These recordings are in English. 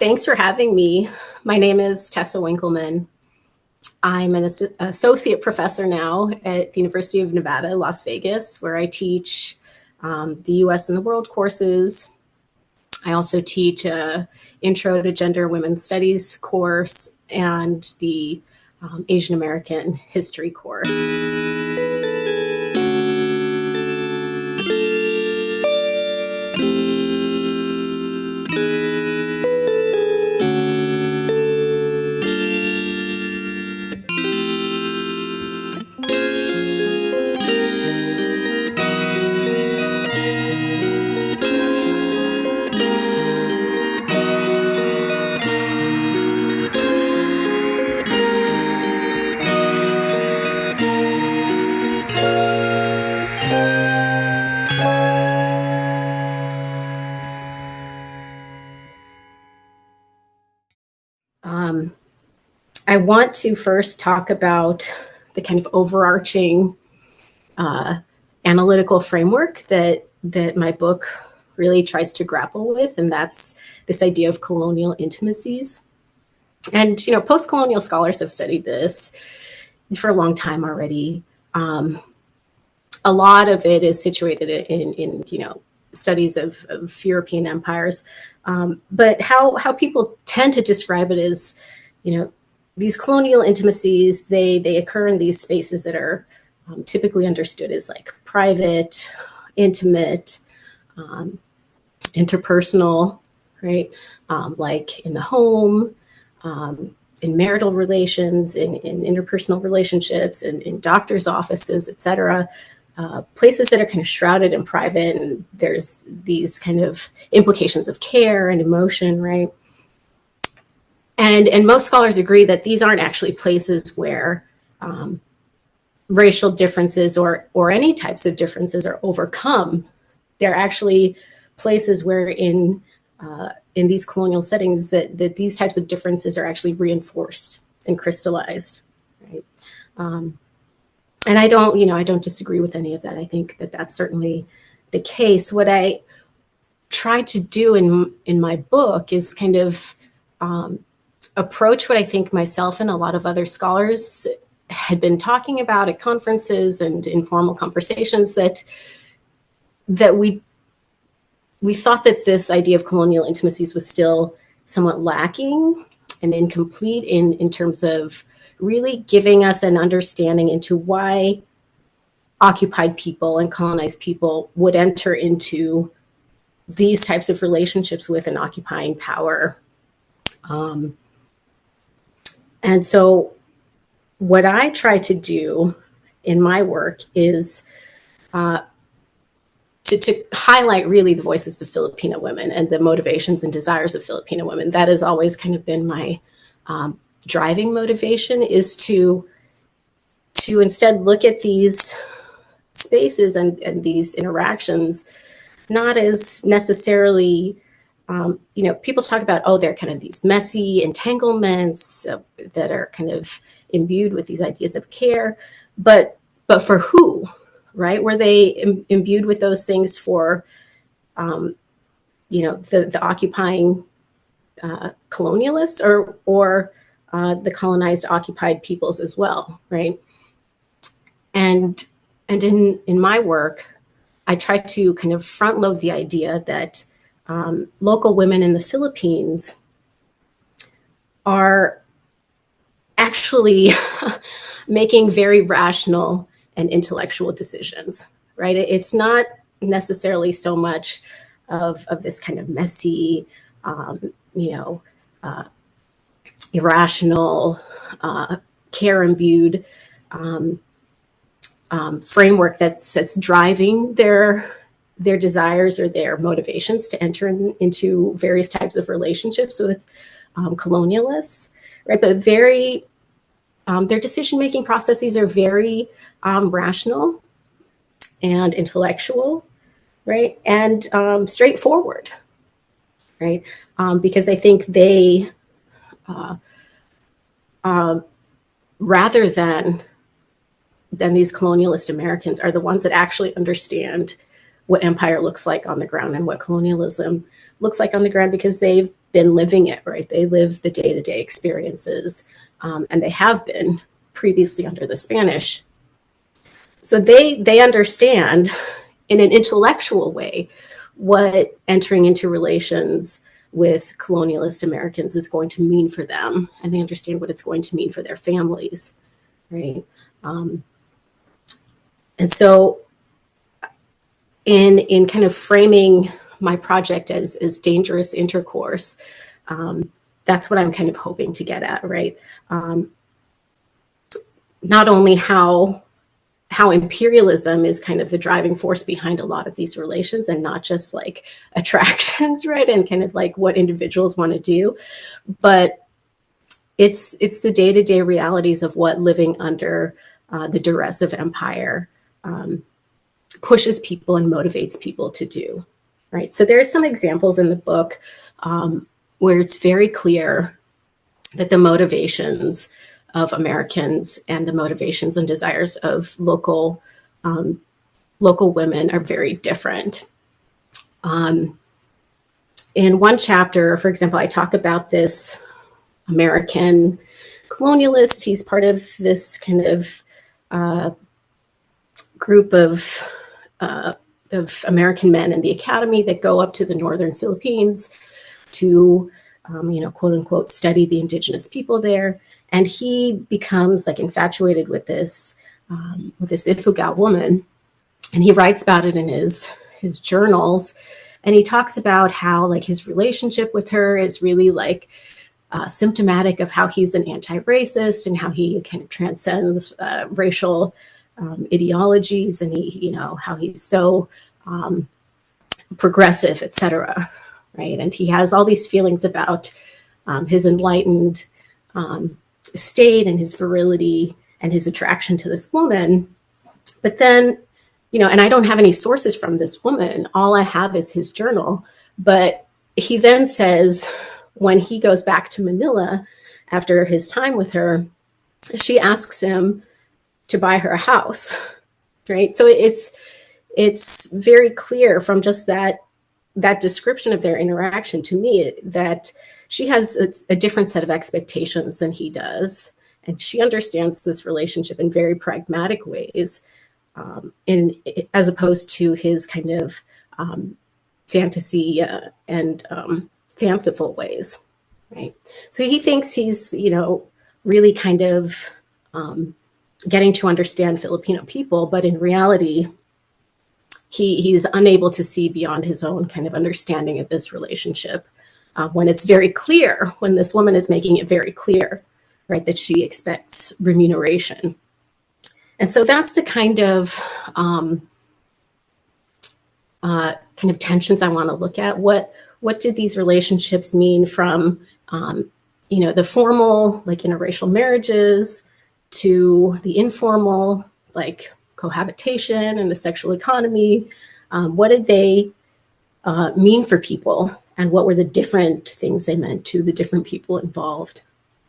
Thanks for having me. My name is Tessa Winkelmann. I'm an associate professor now at the University of Nevada, Las Vegas, where I teach the US and the world courses. I also teach a Intro to Gender and Women's Studies course and the Asian American History course. I want to first talk about the kind of overarching analytical framework that my book really tries to grapple with, and that's this idea of colonial intimacies. And post-colonial scholars have studied this for a long time already. A lot of it is situated in studies of European empires, but how people tend to describe it is, these colonial intimacies, they occur in these spaces that are typically understood as like private, intimate, interpersonal, right? Like in the home, in marital relations, in interpersonal relationships, in doctors' offices, et cetera. Places that are kind of shrouded in private, and there's these kind of implications of care and emotion, right? And most scholars agree that these aren't actually places where racial differences or any types of differences are overcome. They're actually places where in these colonial settings that these types of differences are actually reinforced and crystallized, right? And I don't disagree with any of that. I think that that's certainly the case. What I try to do in my book is kind of approach what I think myself and a lot of other scholars had been talking about at conferences and informal conversations, that we thought that this idea of colonial intimacies was still somewhat lacking and incomplete in terms of really giving us an understanding into why occupied people and colonized people would enter into these types of relationships with an occupying power. And so what I try to do in my work is to highlight really the voices of Filipino women and the motivations and desires of Filipino women. That has always kind of been my driving motivation, is to instead look at these spaces and these interactions not as necessarily, people talk about, they're kind of these messy entanglements that are kind of imbued with these ideas of care, but for who, right? Were they imbued with those things for, the occupying colonialists or the colonized occupied peoples as well, right? And in my work, I try to kind of front load the idea that local women in the Philippines are actually making very rational and intellectual decisions, right? It's not necessarily so much of this kind of messy, irrational, care-imbued framework that's driving their desires or their motivations to enter into various types of relationships with colonialists, right? But their decision-making processes are very rational and intellectual, right? And straightforward, right? Because I think they, rather than these colonialist Americans, are the ones that actually understand what empire looks like on the ground and what colonialism looks like on the ground, because they've been living it, right? They live the day-to-day experiences, and they have been previously under the Spanish. So they understand in an intellectual way what entering into relations with colonialist Americans is going to mean for them, and they understand what it's going to mean for their families, right? And so in kind of framing my project as dangerous intercourse, that's what I'm kind of hoping to get at, right? Not only how imperialism is kind of the driving force behind a lot of these relations, and not just like attractions, right? And kind of like what individuals want to do, but it's the day-to-day realities of what living under the duress of empire pushes people and motivates people to do, right? So there are some examples in the book where it's very clear that the motivations of Americans and the motivations and desires of local women are very different. In one chapter, for example, I talk about this American colonialist. He's part of this kind of group of American men in the academy that go up to the northern Philippines to, quote unquote, study the indigenous people there. And he becomes like infatuated with this Ifugao woman, and he writes about it in his journals. And he talks about how like his relationship with her is really like symptomatic of how he's an anti-racist and how he kind of transcends racial ideologies, and he, how he's so progressive, etc. Right? And he has all these feelings about his enlightened state and his virility and his attraction to this woman. But then, and I don't have any sources from this woman. All I have is his journal. But he then says, when he goes back to Manila after his time with her, she asks him to buy her a house, right? So it's very clear from just that description of their interaction to me that she has a different set of expectations than he does, and she understands this relationship in very pragmatic ways, as opposed to his kind of fantasy and fanciful ways, right? So he thinks he's, really kind of getting to understand Filipino people, but in reality, he's unable to see beyond his own kind of understanding of this relationship, when it's very clear, when this woman is making it very clear, right, that she expects remuneration. And so that's the kind of tensions I want to look at. What did these relationships mean from, the formal, like interracial marriages, to the informal, like cohabitation and the sexual economy? What did they mean for people, and what were the different things they meant to the different people involved,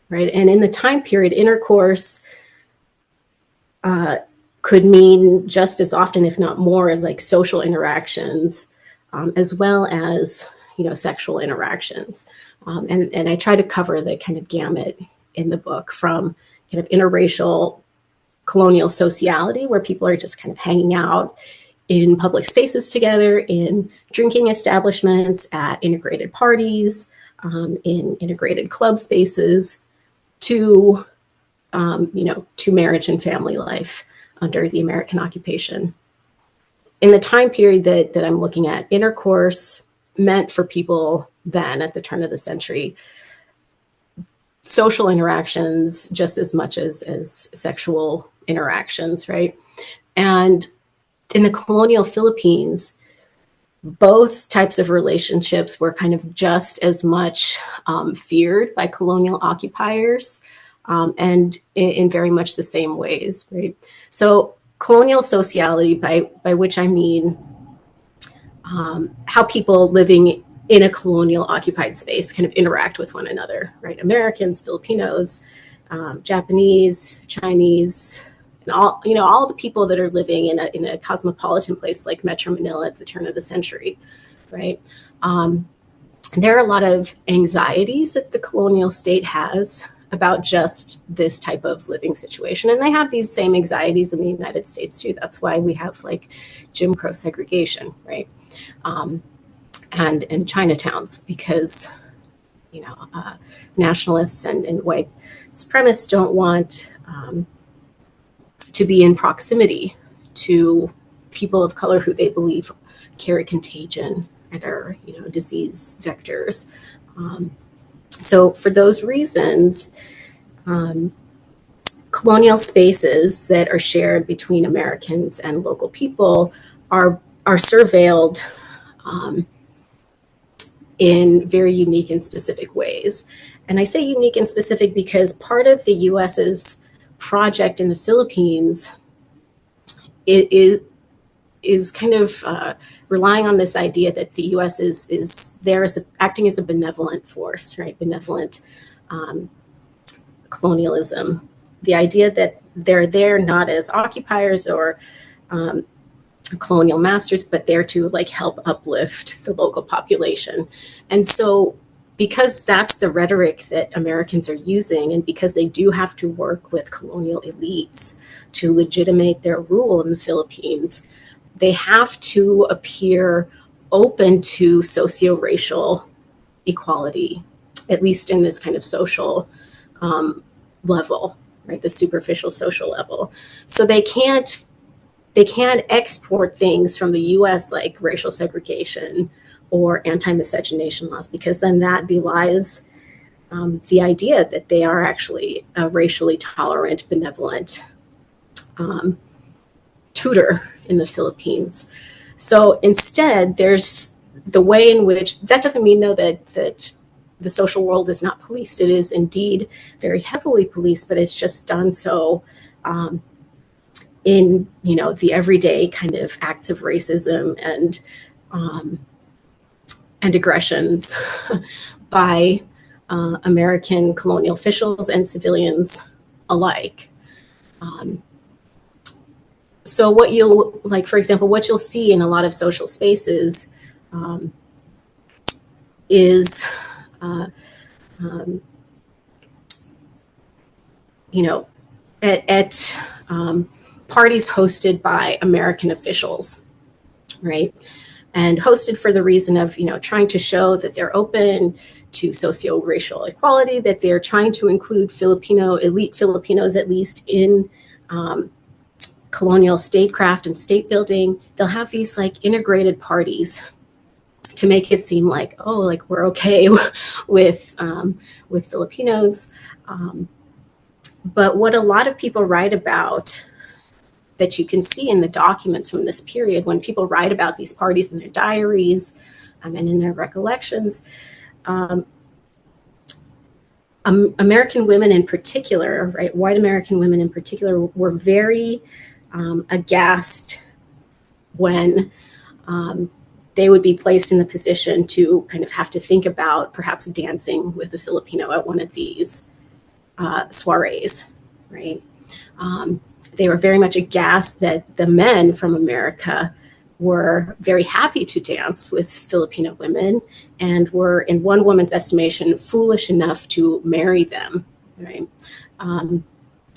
right? And in the time period, intercourse could mean just as often, if not more, like social interactions, as well as, sexual interactions. And I try to cover the kind of gamut in the book, from kind of interracial colonial sociality, where people are just kind of hanging out in public spaces together, in drinking establishments, at integrated parties, in integrated club spaces, to marriage and family life under the American occupation. In the time period that I'm looking at, intercourse meant for people then, at the turn of the century, social interactions just as much as sexual interactions, right? And in the colonial Philippines, both types of relationships were kind of just as much feared by colonial occupiers, and in very much the same ways, right? So colonial sociality, by which I mean how people living in a colonial occupied space kind of interact with one another, right? Americans, Filipinos, Japanese, Chinese, and all the people that are living in a cosmopolitan place like Metro Manila at the turn of the century, right? there are a lot of anxieties that the colonial state has about just this type of living situation. And they have these same anxieties in the United States too. That's why we have like Jim Crow segregation, right? And Chinatowns, because, nationalists and white supremacists don't want to be in proximity to people of color who they believe carry contagion and are, disease vectors. So for those reasons, colonial spaces that are shared between Americans and local people are surveilled in very unique and specific ways. And I say unique and specific because part of the US's project in the Philippines is kind of relying on this idea that the U.S. is there as acting as a benevolent force, right? Benevolent colonialism. The idea that they're there not as occupiers or colonial masters, but there to like help uplift the local population. And so because that's the rhetoric that Americans are using, and because they do have to work with colonial elites to legitimate their rule in the Philippines, they have to appear open to socio-racial equality, at least in this kind of social level, right? The superficial social level. So they can't export things from the US like racial segregation or anti-miscegenation laws, because then that belies the idea that they are actually a racially tolerant, benevolent tutor in the Philippines. So instead, there's the way in which, that doesn't mean though that the social world is not policed. It is indeed very heavily policed, but it's just done so in the everyday kind of acts of racism and aggressions by American colonial officials and civilians alike. So what you'll, like, for example, what you'll see in a lot of social spaces is, at parties hosted by American officials, right? And hosted for the reason of, trying to show that they're open to socio-racial equality, that they're trying to include elite Filipinos, at least in colonial statecraft and state building. They'll have these like integrated parties to make it seem like, oh, like we're okay with Filipinos. But what a lot of people write about, that you can see in the documents from this period, when people write about these parties in their diaries and in their recollections, American women in particular, right, white American women in particular, were very aghast when they would be placed in the position to kind of have to think about perhaps dancing with a Filipino at one of these soirees, right? They were very much aghast that the men from America were very happy to dance with Filipino women and were, in one woman's estimation, foolish enough to marry them, right? And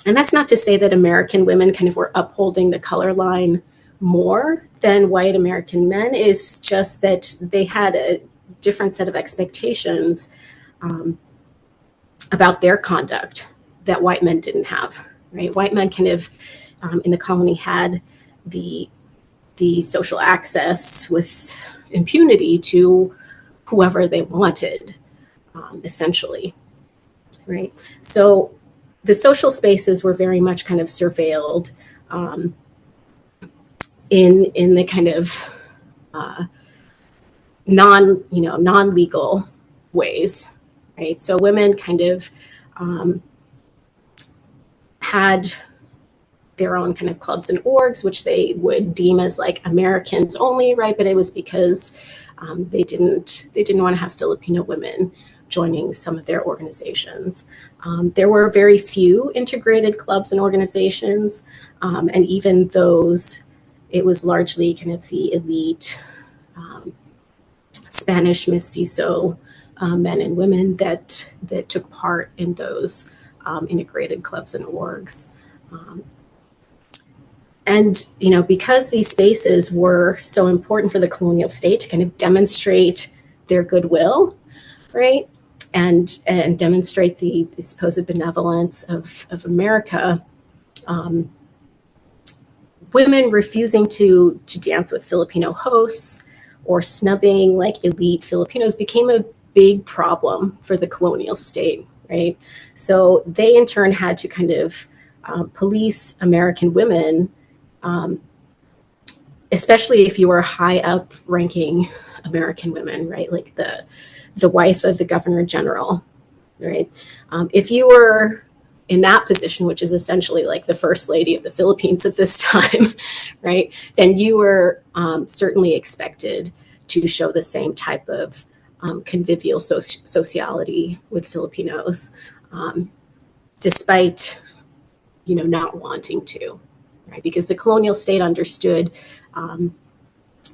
that's not to say that American women kind of were upholding the color line more than white American men. It's just that they had a different set of expectations about their conduct that white men didn't have, right? White men kind of in the colony had the social access with impunity to whoever they wanted, essentially, right? So the social spaces were very much kind of surveilled in the kind of non-legal ways, right? So women kind of had their own kind of clubs and orgs, which they would deem as like Americans only, right? But it was because they didn't want to have Filipino women joining some of their organizations. There were very few integrated clubs and organizations, and even those, it was largely kind of the elite Spanish mestizo men and women that took part in those integrated clubs and orgs. And, because these spaces were so important for the colonial state to kind of demonstrate their goodwill, right? And demonstrate the supposed benevolence of America, women refusing to dance with Filipino hosts or snubbing like elite Filipinos became a big problem for the colonial state, right? So they in turn had to kind of police American women, especially if you were high up ranking American women, right? Like the wife of the governor general, right? If you were in that position, which is essentially like the first lady of the Philippines at this time, right? Then you were certainly expected to show the same type of convivial sociality with Filipinos, despite, not wanting to, right? Because the colonial state understood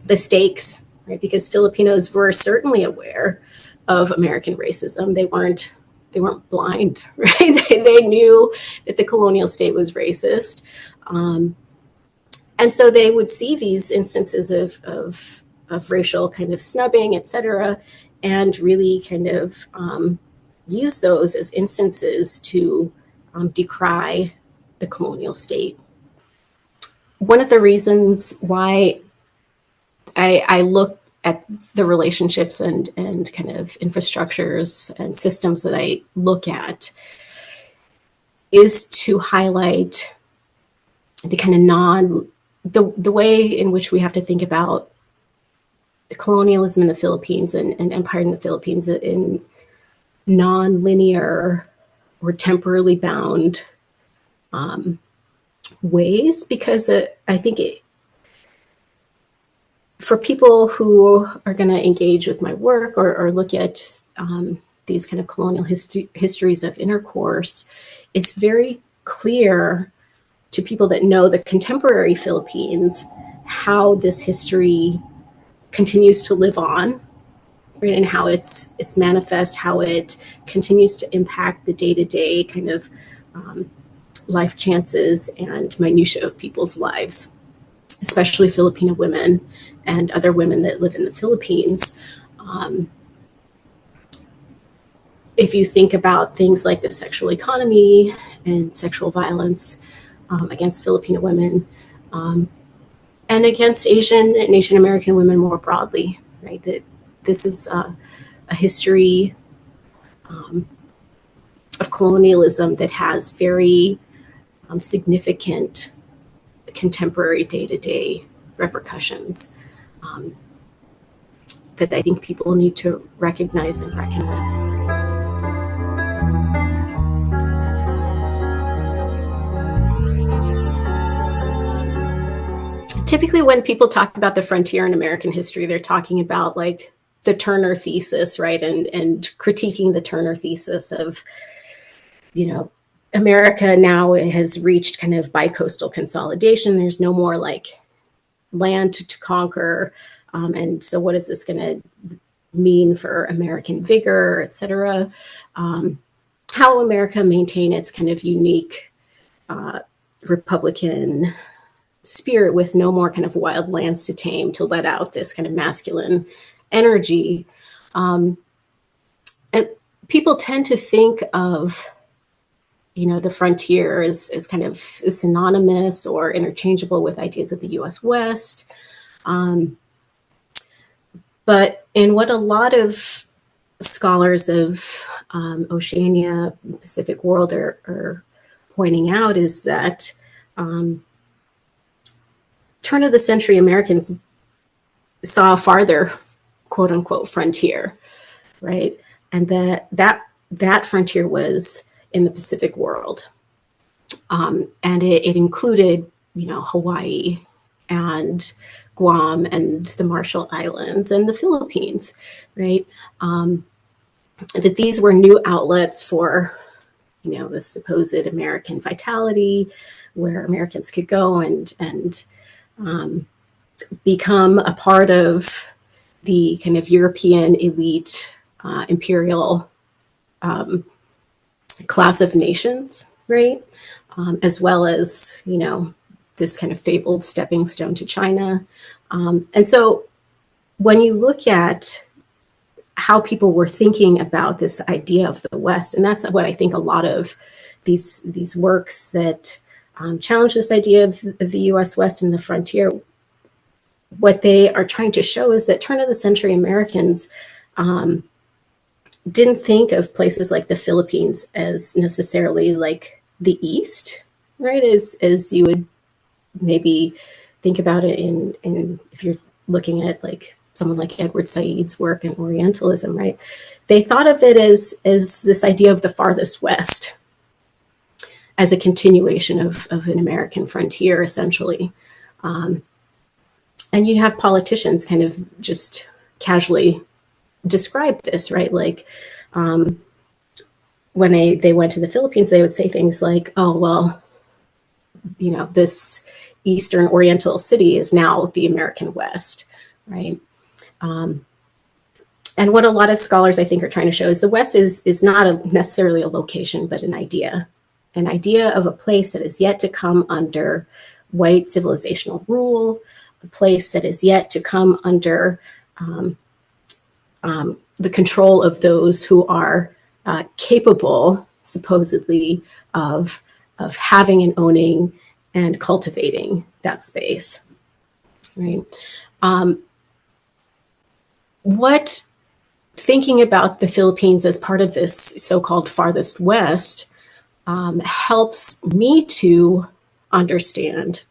the stakes, right? Because Filipinos were certainly aware of American racism. They weren't blind, right? They knew that the colonial state was racist. And so they would see these instances of racial kind of snubbing, et cetera, and really kind of use those as instances to decry the colonial state. One of the reasons why I look at the relationships and kind of infrastructures and systems that I look at is to highlight the kind of the way in which we have to think about the colonialism in the Philippines and empire in the Philippines in non-linear or temporally bound ways, because I think for people who are going to engage with my work or look at these kind of colonial histories of intercourse, it's very clear to people that know the contemporary Philippines how this history continues to live on, right? And how it's manifest, how it continues to impact the day-to-day kind of life chances and minutiae of people's lives, especially Filipino women and other women that live in the Philippines. If you think about things like the sexual economy and sexual violence against Filipino women, and against Asian and Asian American women more broadly, right? That this is a history of colonialism that has very significant contemporary day-to-day repercussions that I think people need to recognize and reckon with. Typically, when people talk about the frontier in American history, they're talking about like the Turner thesis, right? And critiquing the Turner thesis of, America now has reached kind of bicoastal consolidation. There's no more like land to conquer. And so what is this going to mean for American vigor, et cetera? How will America maintain its kind of unique Republican spirit with no more kind of wild lands to tame, to let out this kind of masculine energy? And people tend to think of, the frontier is kind of synonymous or interchangeable with ideas of the US West. But in what a lot of scholars of Oceania, Pacific world are pointing out is that turn of the century Americans saw a farther, quote unquote, frontier, right? And that frontier was in the Pacific world. And it included, Hawaii and Guam and the Marshall Islands and the Philippines, right? That these were new outlets for, the supposed American vitality, where Americans could go and become a part of the kind of European elite imperial class of nations, right? As well as, you know, this kind of fabled stepping stone to China. And so when you look at how people were thinking about this idea of the West, and that's what I think a lot of these works that challenge this idea of the U.S. West and the frontier, what they are trying to show is that turn of the century Americans didn't think of places like the Philippines as necessarily like the East, right? As you would maybe think about it in if you're looking at like someone like Edward Said's work in Orientalism, right? They thought of it as this idea of the farthest West, as a continuation of an American frontier, essentially. And you have politicians kind of just casually describe this, right? Like when they went to the Philippines, they would say things like, oh, well, you know, this Eastern Oriental city is now the American West, right? And what a lot of scholars, I think, are trying to show is the West is not necessarily a location, but an idea of a place that is yet to come under white civilizational rule, a place that is yet to come under the control of those who are capable, supposedly, of having and owning and cultivating that space, right? What thinking about the Philippines as part of this so-called farthest West helps me to understand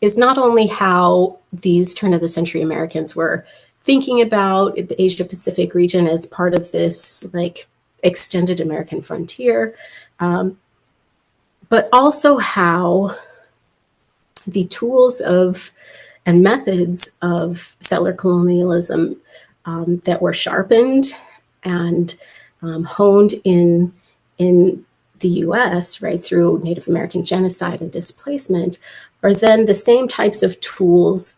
is not only how these turn of the century Americans were thinking about the Asia Pacific region as part of this like extended American frontier, but also how the tools of and methods of settler colonialism that were sharpened and honed in the US, right, through Native American genocide and displacement, are then the same types of tools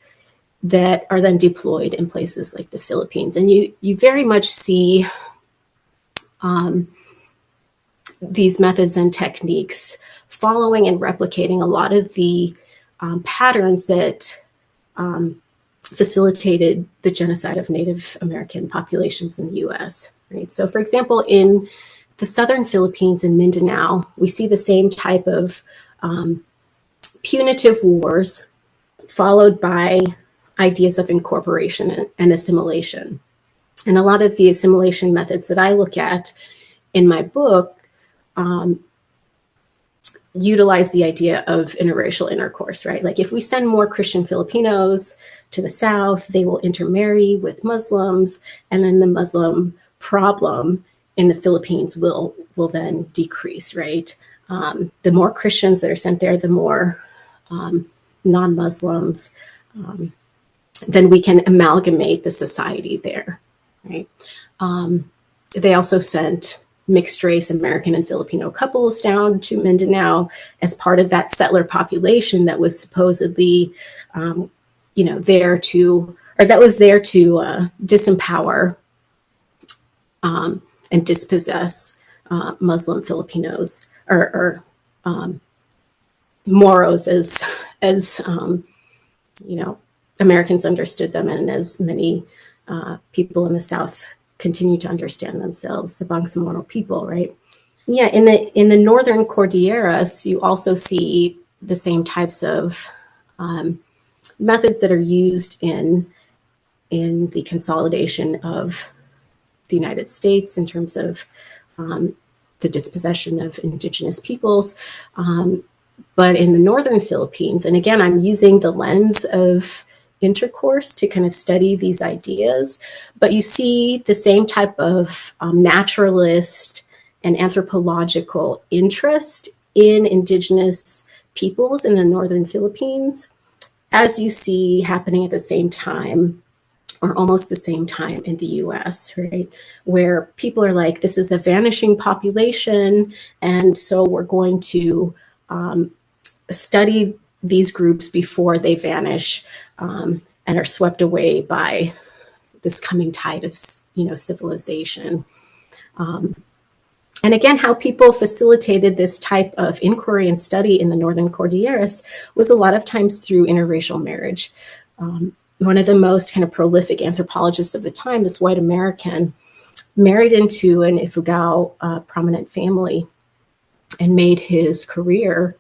that are then deployed in places like the Philippines. And you very much see these methods and techniques following and replicating a lot of the patterns that facilitated the genocide of Native American populations in the US, right? So for example, in the southern Philippines in Mindanao, we see the same type of punitive wars followed by ideas of incorporation and assimilation. And a lot of the assimilation methods that I look at in my book utilize the idea of interracial intercourse, right? Like if we send more Christian Filipinos to the South, they will intermarry with Muslims, and then the Muslim problem in the Philippines will then decrease, right? The more Christians that are sent there, the more non-Muslims, then we can amalgamate the society there, right? They also sent mixed race American and Filipino couples down to Mindanao as part of that settler population that was supposedly, there to disempower and dispossess Muslim Filipinos or Moros as Americans understood them, and as many people in the South continue to understand themselves, the Bangsamoro people, right? Yeah, in the northern Cordilleras, you also see the same types of methods that are used in the consolidation of the United States in terms of the dispossession of indigenous peoples. But in the northern Philippines, and again, I'm using the lens of intercourse to kind of study these ideas, but you see the same type of naturalist and anthropological interest in indigenous peoples in the northern Philippines, as you see happening at the same time or almost the same time in the US, right? Where people are like, this is a vanishing population, and so we're going to study these groups before they vanish and are swept away by this coming tide of, civilization. And again, how people facilitated this type of inquiry and study in the Northern Cordilleras was a lot of times through interracial marriage. One of the most kind of prolific anthropologists of the time, this white American, married into an Ifugao prominent family and made his career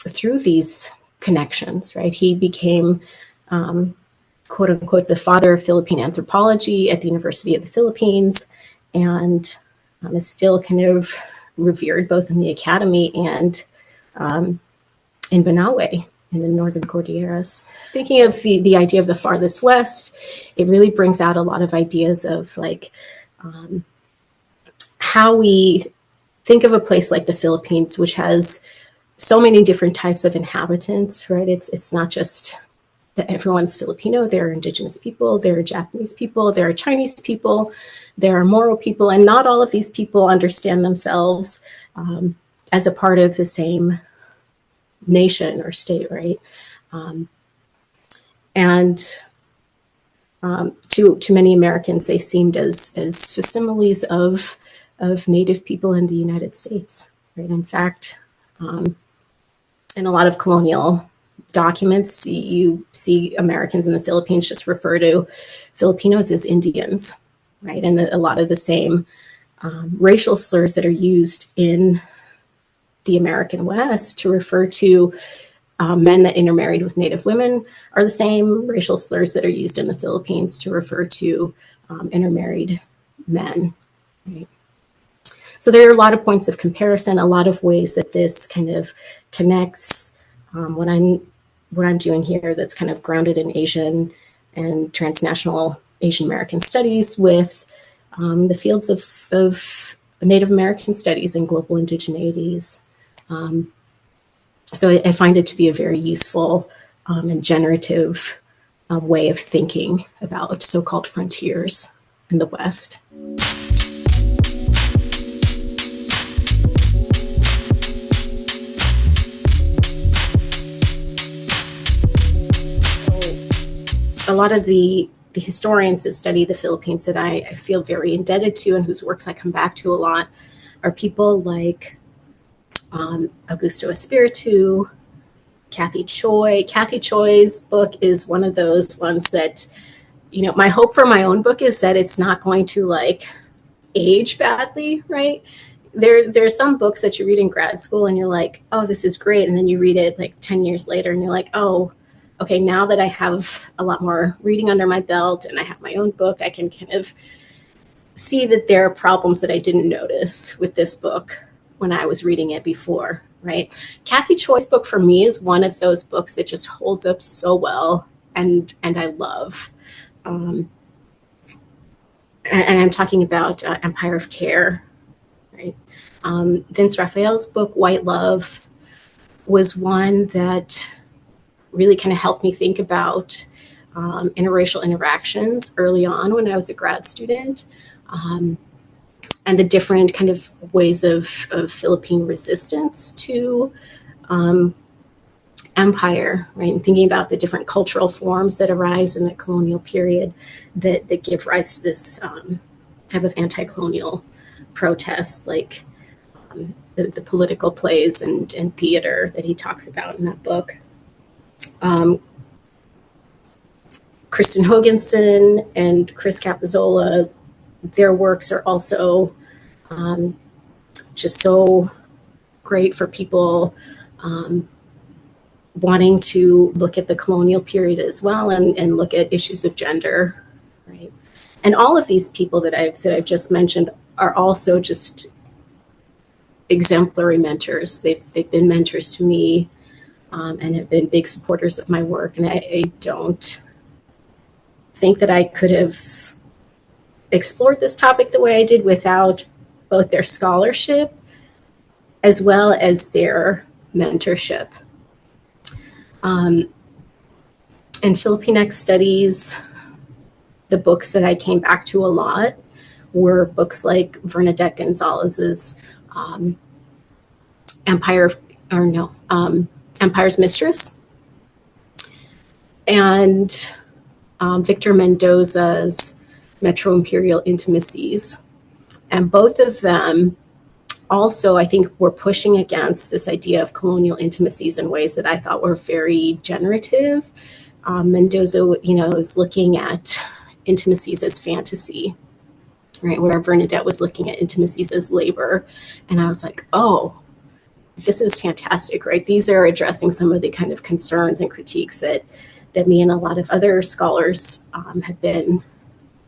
through these connections, right? He became, quote unquote, the father of Philippine anthropology at the University of the Philippines, and is still kind of revered both in the academy and in Banawe in the Northern Cordilleras. Thinking of the idea of the farthest west, it really brings out a lot of ideas of like how we think of a place like the Philippines, which has so many different types of inhabitants, right? It's not just that everyone's Filipino. There are indigenous people, there are Japanese people, there are Chinese people, there are Moro people, and not all of these people understand themselves as a part of the same nation or state, right? To many Americans, they seemed as facsimiles of Native people in the United States, right? In fact, in a lot of colonial documents, you see Americans in the Philippines just refer to Filipinos as Indians, right? And a lot of the same racial slurs that are used in the American West to refer to men that intermarried with Native women are the same racial slurs that are used in the Philippines to refer to intermarried men, right? So there are a lot of points of comparison, a lot of ways that this kind of connects what I'm doing here that's kind of grounded in Asian and transnational Asian American studies with the fields of Native American studies and global indigeneities. So I find it to be a very useful and generative way of thinking about so-called frontiers in the West. A lot of the historians that study the Philippines that I feel very indebted to and whose works I come back to a lot are people like Augusto Espiritu, Kathy Choi. Kathy Choi's book is one of those ones that, my hope for my own book is that it's not going to like age badly, right? There's some books that you read in grad school and you're like, oh, this is great. And then you read it like 10 years later and you're like, oh, okay, now that I have a lot more reading under my belt and I have my own book, I can kind of see that there are problems that I didn't notice with this book when I was reading it before, right? Kathy Choi's book for me is one of those books that just holds up so well and I love. And I'm talking about Empire of Care, right? Vince Raphael's book, White Love, was one that really kind of helped me think about interracial interactions early on when I was a grad student, and the different kind of ways of Philippine resistance to empire, right? And thinking about the different cultural forms that arise in the colonial period that give rise to this type of anti-colonial protest, like the political plays and theater that he talks about in that book. Kristen Hoganson and Chris Capizzola, their works are also just so great for people wanting to look at the colonial period as well and look at issues of gender, right? And all of these people that I've just mentioned are also just exemplary mentors. They've been mentors to me and have been big supporters of my work. And I don't think that I could have explored this topic the way I did without both their scholarship as well as their mentorship. In Filipinx studies, the books that I came back to a lot were books like Bernadette Gonzalez's Empire's Mistress, and Victor Mendoza's Metro Imperial Intimacies. And both of them also, I think, were pushing against this idea of colonial intimacies in ways that I thought were very generative. Mendoza, is looking at intimacies as fantasy, right? Where Bernadette was looking at intimacies as labor. And I was like, oh, this is fantastic, right? These are addressing some of the kind of concerns and critiques that me and a lot of other scholars have been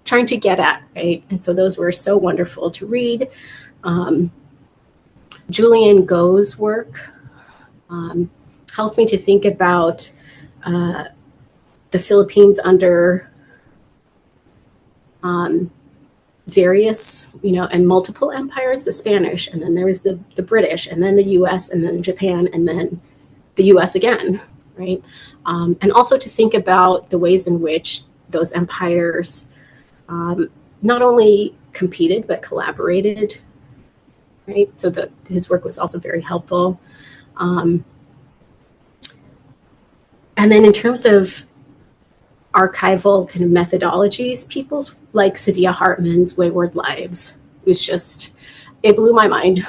trying to get at, right? And so those were so wonderful to read. Julian Go's work helped me to think about the Philippines under various, and multiple empires, the Spanish, and then there was the British, and then the US, and then Japan, and then the US again, right? And also to think about the ways in which those empires not only competed, but collaborated, right? So his work was also very helpful. And then in terms of archival kind of methodologies, people's like Sadia Hartman's Wayward Lives it blew my mind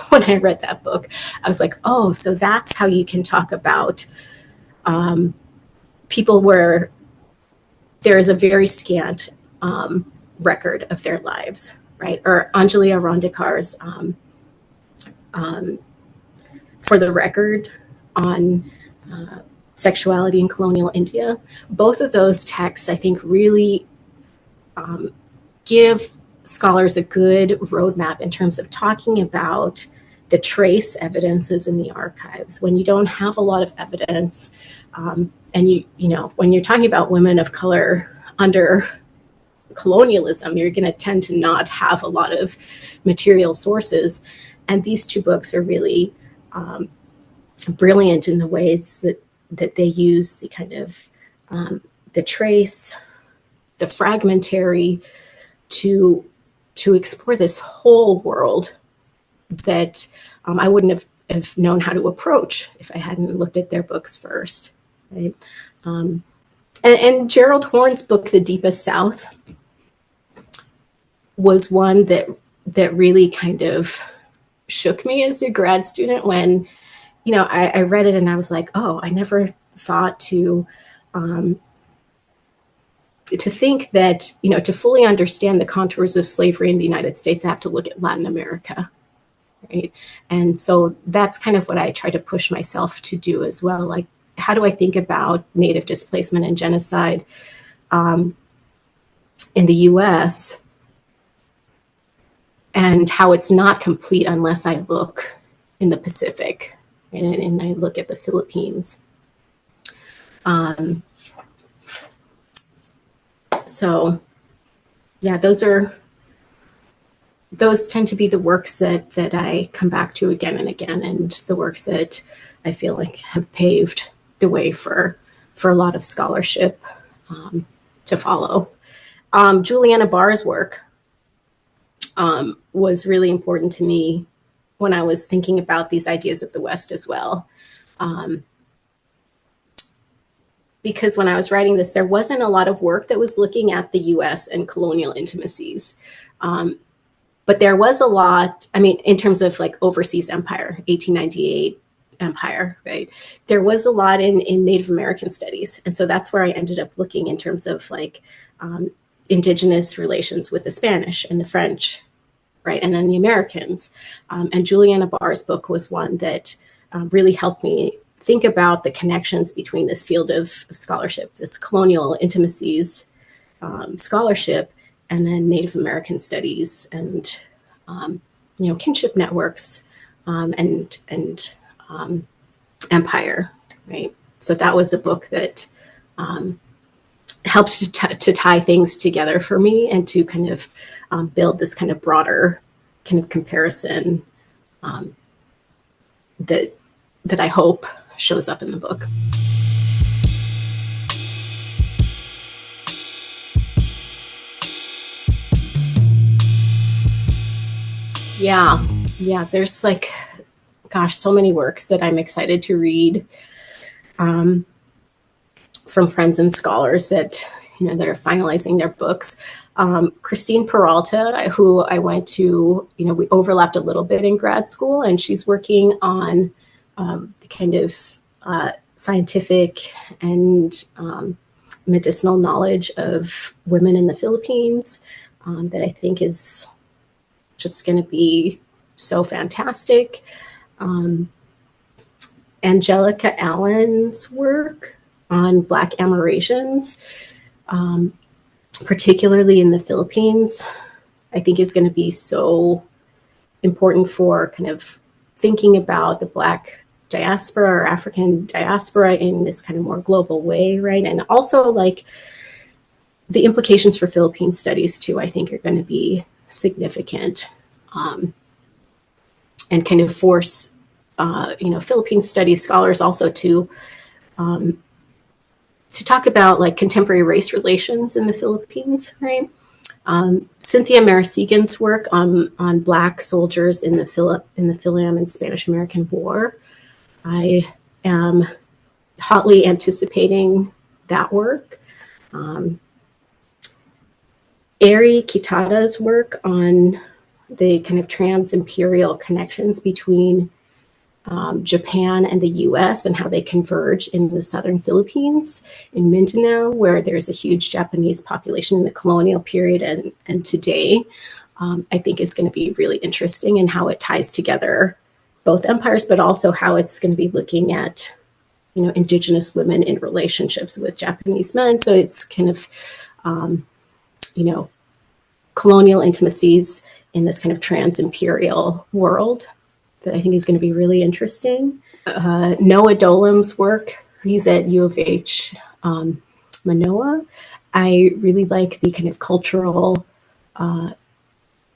when I read that book. I was like, oh, so that's how you can talk about people where there is a very scant record of their lives, right? Or Angelia Rondikar's For the Record on sexuality in colonial India. Both of those texts, I think, really give scholars a good roadmap in terms of talking about the trace evidences in the archives. When you don't have a lot of evidence, and when you're talking about women of color under colonialism, you're going to tend to not have a lot of material sources. And these two books are really brilliant in the ways that they use the kind of the trace, the fragmentary, to explore this whole world that I wouldn't have known how to approach if I hadn't looked at their books first. Right? And Gerald Horne's book, The Deepest South, was one that really kind of shook me as a grad student when, I read it and I was like, oh, I never thought to think that, to fully understand the contours of slavery in the United States, I have to look at Latin America, right? And so that's kind of what I try to push myself to do as well. Like, how do I think about Native displacement and genocide in the US, and how it's not complete unless I look in the Pacific and I look at the Philippines. So yeah, those tend to be the works that I come back to again and again, and the works that I feel like have paved the way for a lot of scholarship to follow. Juliana Barr's work was really important to me when I was thinking about these ideas of the West as well. Because when I was writing this, there wasn't a lot of work that was looking at the US and colonial intimacies. But there was a lot, in terms of like overseas empire, 1898 empire, right? There was a lot in Native American studies. And so that's where I ended up looking in terms of like indigenous relations with the Spanish and the French, right? And then the Americans. And Juliana Barr's book was one that really helped me think about the connections between this field of scholarship, this colonial intimacies scholarship, and then Native American studies and kinship networks and empire, right? So that was a book that helped to tie things together for me and to kind of build this kind of broader kind of comparison that I hope shows up in the book. Yeah, there's like, gosh, so many works that I'm excited to read from friends and scholars that, that are finalizing their books. Christine Peralta, who I went to, we overlapped a little bit in grad school, and she's working on the kind of scientific and medicinal knowledge of women in the Philippines that I think is just going to be so fantastic. Angelica Allen's work on Black Amerasians, particularly in the Philippines, I think is going to be so important for kind of thinking about the Black diaspora or African diaspora in this kind of more global way, right? And also like the implications for Philippine studies too, I think are going to be significant, and kind of force Philippine studies scholars also to talk about like contemporary race relations in the Philippines, right? Cynthia Marasegan's work on Black soldiers in the Philippine and Spanish American War. I am hotly anticipating that work. Eri Kitada's work on the kind of trans-imperial connections between Japan and the US and how they converge in the southern Philippines, in Mindanao, where there's a huge Japanese population in the colonial period and today, I think is going to be really interesting, and how it ties together both empires, but also how it's going to be looking at, indigenous women in relationships with Japanese men. So it's kind of, colonial intimacies in this kind of trans-imperial world that I think is going to be really interesting. Noah Dolam's work, he's at U of H Manoa. I really like the kind of cultural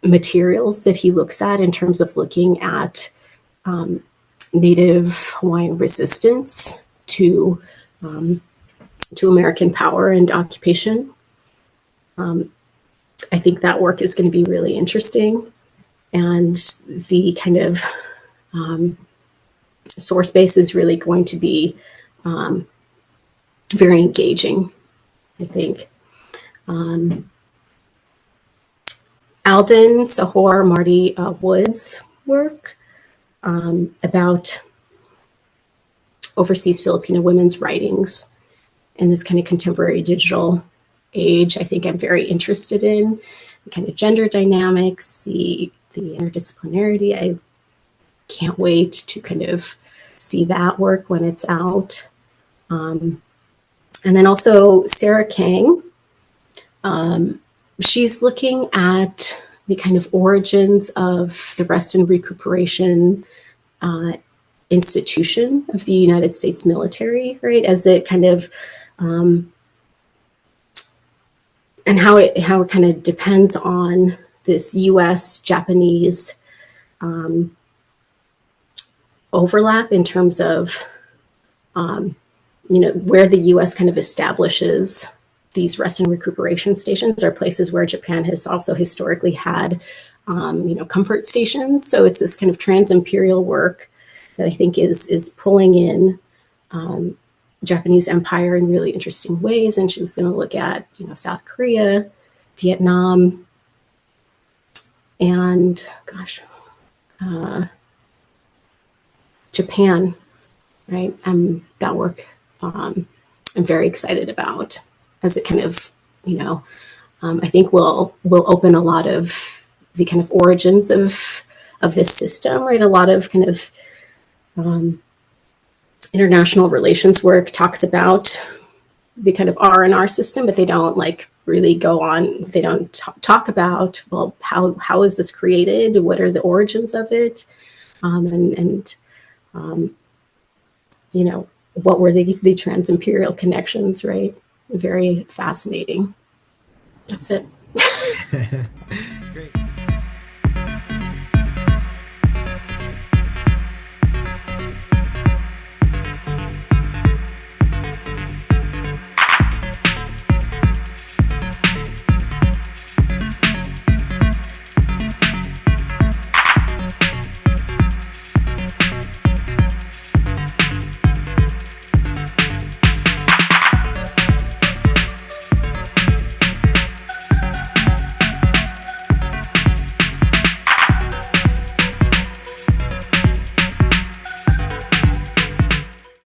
materials that he looks at in terms of looking at Native Hawaiian resistance to American power and occupation. I think that work is going to be really interesting, and the kind of source base is really going to be very engaging, I think. Alden Sahor Marty Wood's work about overseas Filipino women's writings in this kind of contemporary digital age, I think I'm very interested in. The kind of gender dynamics, the interdisciplinarity. I can't wait to kind of see that work when it's out. And then also Sarah Kang. She's looking at the kind of origins of the rest and recuperation institution of the United States military, right? As it kind of, and how it kind of depends on this US-Japanese overlap in terms of, where the US kind of establishes these rest and recuperation stations are places where Japan has also historically had, comfort stations. So it's this kind of trans-imperial work that I think is pulling in Japanese empire in really interesting ways. And she's going to look at, South Korea, Vietnam, and Japan, right? That work I'm very excited about, as it kind of, I think will open a lot of the kind of origins of this system, right? A lot of kind of international relations work talks about the kind of R&R system, but they don't really go on. They don't talk about, well, how is this created? What are the origins of it? What were the trans-imperial connections, right? Very fascinating. That's it. Great.